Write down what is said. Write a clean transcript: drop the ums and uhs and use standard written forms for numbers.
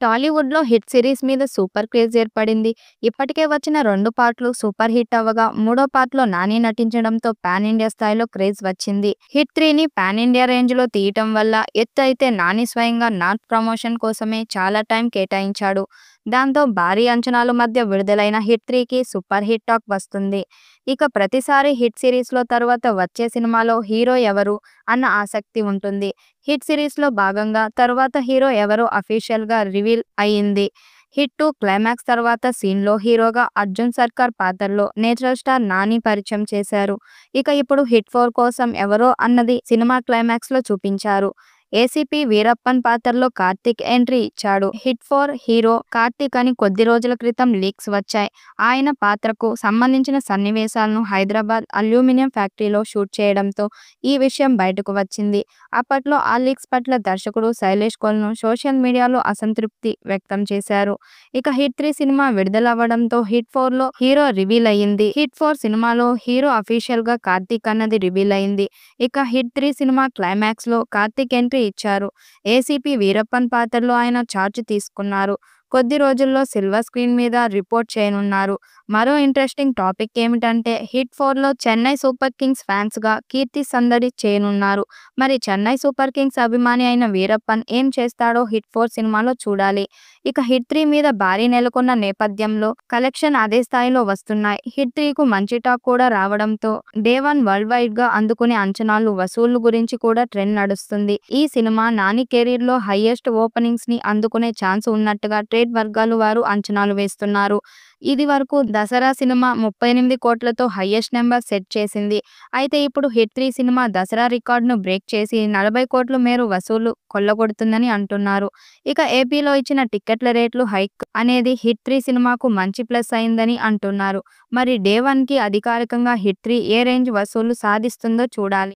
టాలీవుడ్‌లో hit series మీద super craze ఏర్పడింది. ఇప్పటికే వచ్చిన 2 పార్ట్‌లు సూపర్ హిట్ అవ్వగా, మూడో పార్ట్‌లో నాని నటించడంతో పాన్ ఇండియా స్థాయిలో క్రేజ్ వచ్చింది. హిట్ 3ని పాన్ ఇండియా రేంజ్‌లో తీయటం వల్ల ఎత్తయితే నాని స్వయంగా నార్త్ ప్రమోషన్ కోసమే చాలా టైం కేటాయించాడు. దాంతో భారీ అంచనాల మధ్య విడుదలైన హిట్ 3కి సూపర్ హిట్ టాక్ వస్తుంది. ఇక ప్రతిసారి హిట్ సీరీస్‌లో తరువాత వచ్చే సినిమాలో హీరో ఎవరు అన్న ఆసక్తి ఉంటుంది. హిట్ సిరీస్‌లో భాగంగా తరువాత హీరో ఎవరో అఫీషియల్‌గా రివీల్ అయింది. హిట్ 2 క్లైమాక్స్ తర్వాత సీన్‌లో హీరోగా అర్జున్ సర్కార్ పాత్రలో నేచురల్ స్టార్ నాని పరిచయం చేశారు. ఇక ఇప్పుడు హిట్ 4 కోసం ఎవరో అన్నది సినిమా క్లైమాక్స్‌లో చూపించారు. ఏసీపీ వీరప్పన్ పాత్రలో కార్తీక్ ఎంట్రీ ఇచ్చాడు. హిట్ 4 హీరో కార్తీక్ అని కొద్ది రోజుల క్రితం లీక్స్ వచ్చాయి. ఆయన పాత్రకు సంబంధించిన సన్నివేశాలను హైదరాబాద్ అల్యూమినియం ఫ్యాక్టరీలో షూట్ చేయడంతో ఈ విషయం బయటకు వచ్చింది. అప్పట్లో ఆ లీక్స్ పట్ల దర్శకుడు శైలేష్ కోల్ను సోషల్ మీడియాలో అసంతృప్తి వ్యక్తం చేశారు. ఇక హిట్ 3 సినిమా విడుదలవ్వడంతో హిట్ 4లో హీరో రివీల్ అయింది. హిట్ 4 సినిమాలో హీరో అఫీషియల్ గా కార్తీక్ అన్నది రివీల్ అయింది. ఇక హిట్ 3 సినిమా క్లైమాక్స్ లో కార్తీక్ ఎంట్రీ ఇచ్చారు. ఏసీపీ వీరప్పన్ పాత్రలో ఆయన చార్జ్ తీసుకున్నారు. కొద్ది రోజుల్లో సిల్వర్ స్క్రీన్ మీద రిపోర్ట్ చేయనున్నారు. మరో ఇంట్రెస్టింగ్ టాపిక్ ఏమిటంటే హిట్ 4లో చెన్నై సూపర్ కింగ్స్ ఫ్యాన్స్ గా కీర్తి సందడి చేయనున్నారు. మరి చెన్నై సూపర్ కింగ్స్ అభిమాని అయిన వీరప్పన్ ఏం చేస్తాడో హిట్ 4 సినిమాలో చూడాలి. ఇక హిట్ 3 మీద భారీ నెలకొన్న నేపథ్యంలో కలెక్షన్ అదే స్థాయిలో వస్తున్నాయి. హిట్ 3కు మంచి టాక్ కూడా రావడంతో డే 1 వరల్డ్ వైడ్ గా అందుకునే అంచనాలు వసూళ్లు గురించి కూడా ట్రెండ్ నడుస్తుంది. ఈ సినిమా నాని కెరీర్ లో హైయెస్ట్ ఓపెనింగ్స్ ని అందుకునే ఛాన్స్ ఉన్నట్టుగా ట్రేడ్ వర్గాలు వారు అంచనాలు వేస్తున్నారు. ఇది వరకు దసరా సినిమా 38 కోట్లతో హైయెస్ట్ నెంబర్ సెట్ చేసింది. అయితే ఇప్పుడు హిట్ 3 సినిమా దసరా రికార్డును బ్రేక్ చేసి 40 కోట్ల మేర వసూలు కొల్లగొడుతుందని అంటున్నారు. ఇక ఏపీలో ఇచ్చిన టికెట్ల రేట్లు హైక్ అనేది హిట్ 3 సినిమాకు మంచి ప్లస్ అయిందని అంటున్నారు. మరి డే 1కి అధికారికంగా హిట్ 3 ఏ రేంజ్ వసూలు సాధిస్తుందో చూడాలి.